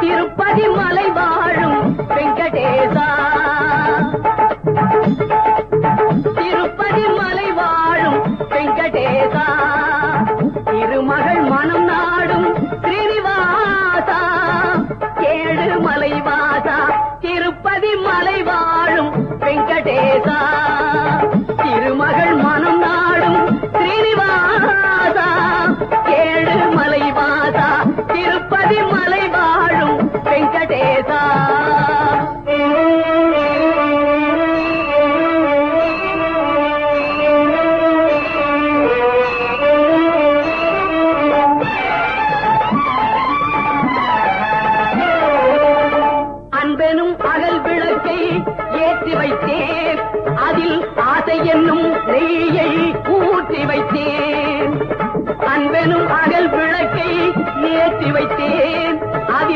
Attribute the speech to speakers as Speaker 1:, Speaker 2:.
Speaker 1: திருப்பதி மலை வாழும் வெங்கடேசா, திருப்பதி மலை வாழும் வெங்கடேசா, திருமகள் மனம் நாடும் ஸ்ரீனிவாசா, ஏழு மலை வாசா, திருப்பதி மலை வாழும் வெங்கடேசா, திருமகள் மனம் நாடும் ஸ்ரீனிவாசா, ஏழு மலை வாசா, திருப்பதி மலை வாழும் வெங்கடேசா. அன்பெனும் அகல் விளக்கை ஏற்றி வைத்தேன், அதில் ஆசை என்னும் நெய்யை ஊற்றி வைத்தேன். அன்பெனும் அகல் விளக்கை ஏற்றி வைத்தேன், அதில்